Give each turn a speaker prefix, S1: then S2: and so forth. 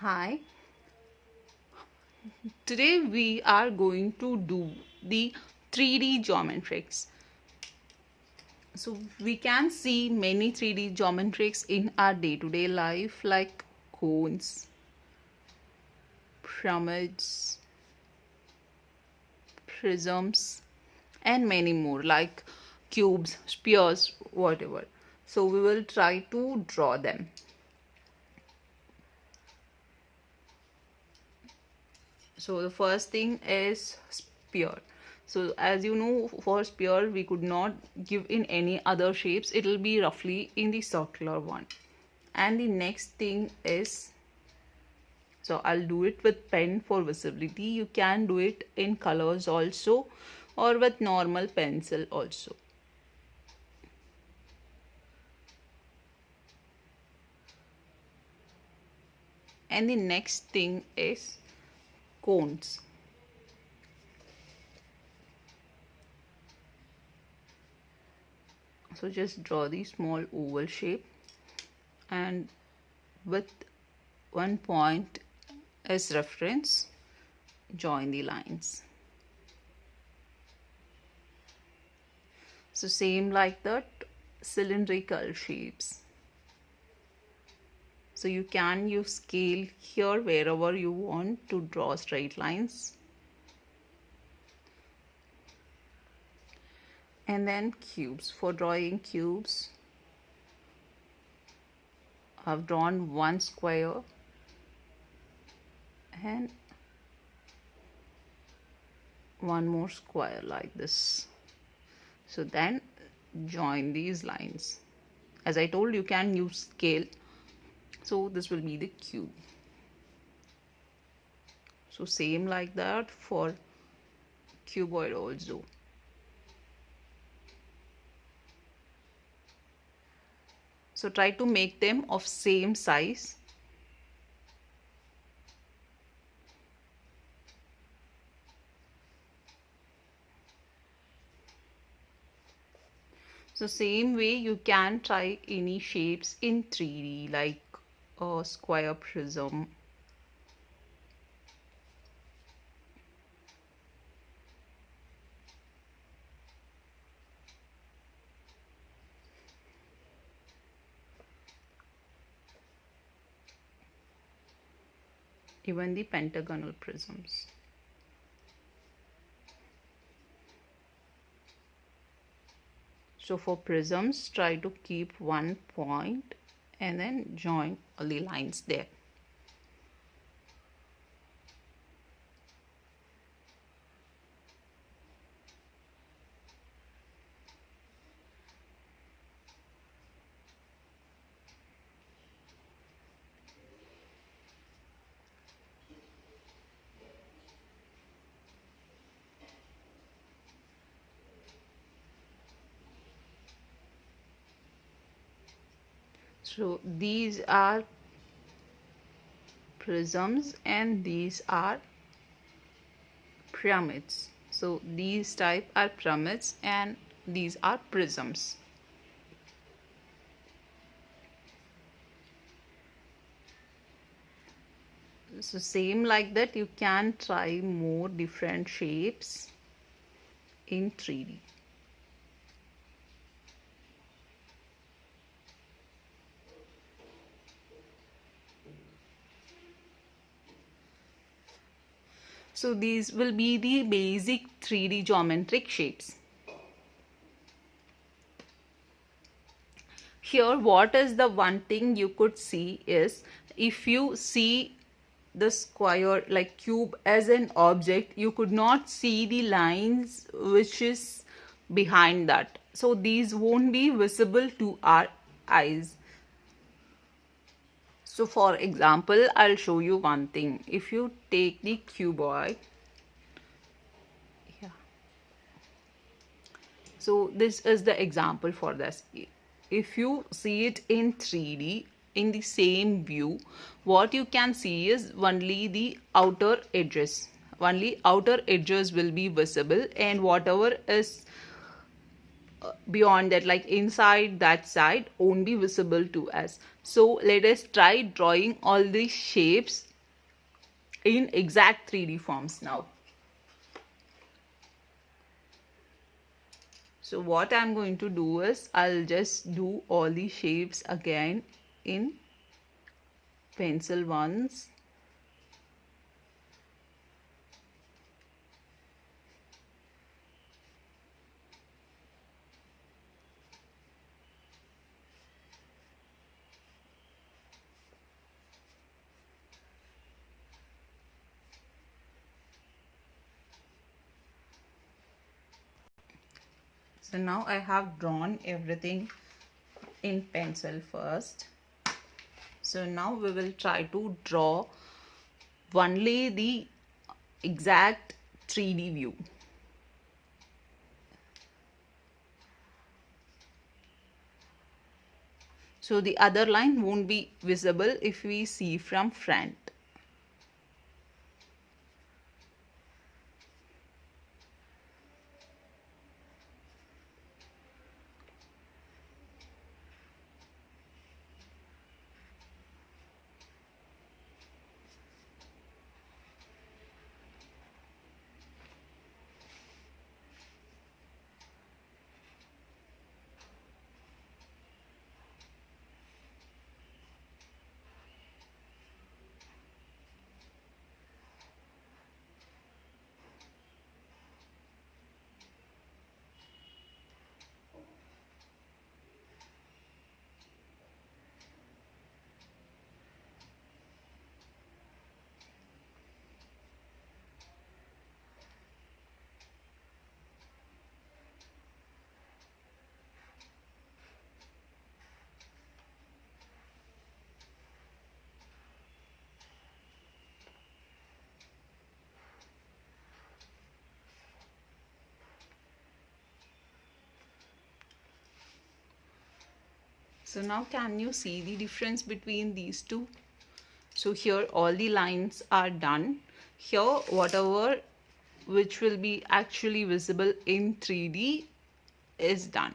S1: Hi, today we are going to do the 3D geometrics. So we can see many 3D geometrics in our day-to-day life like cones, pyramids, prisms and many more like cubes, spheres, whatever. So we will try to draw them. So the first thing is sphere. So as you know, for sphere we could not give in any other shapes. It will be roughly in the circular one. And the next thing is, so I'll do it with pen for visibility. You can do it in colors also or with normal pencil also. And the next thing is cones. So just draw the small oval shape and with one point as reference, join the lines. So same like that, cylindrical shapes. So you can use scale here wherever you want to draw straight lines. And then cubes. For drawing cubes, I've drawn one square and one more square like this. So then join these lines. As I told, you can use scale. So this will be the cube. So same like that for cuboid also. So try to make them of same size. So same way you can try any shapes in 3D like a square prism. Even the pentagonal prisms. So for prisms, try to keep one point and then join all the lines there. So these are prisms and these are pyramids. So these type are pyramids and these are prisms. So same like that you can try more different shapes in 3D. So these will be the basic 3D geometric shapes. Here what is the one thing you could see is, if you see the square like cube as an object, you could not see the lines which is behind that. So these won't be visible to our eyes. So for example, I'll show you one thing. If you take the cuboid, yeah. So this is the example for this. If you see it in 3D, in the same view, what you can see is only the outer edges. Only outer edges will be visible, and whatever is beyond that, like inside that side, won't be visible to us. So let us try drawing all these shapes in exact 3D forms now. So what I'm going to do is I'll just do all the shapes again in pencil once. So now I have drawn everything in pencil first. So now we will try to draw only the exact 3D view. So the other line won't be visible if we see from front. So now can you see the difference between these two? So here all the lines are done. Here whatever which will be actually visible in 3D is done.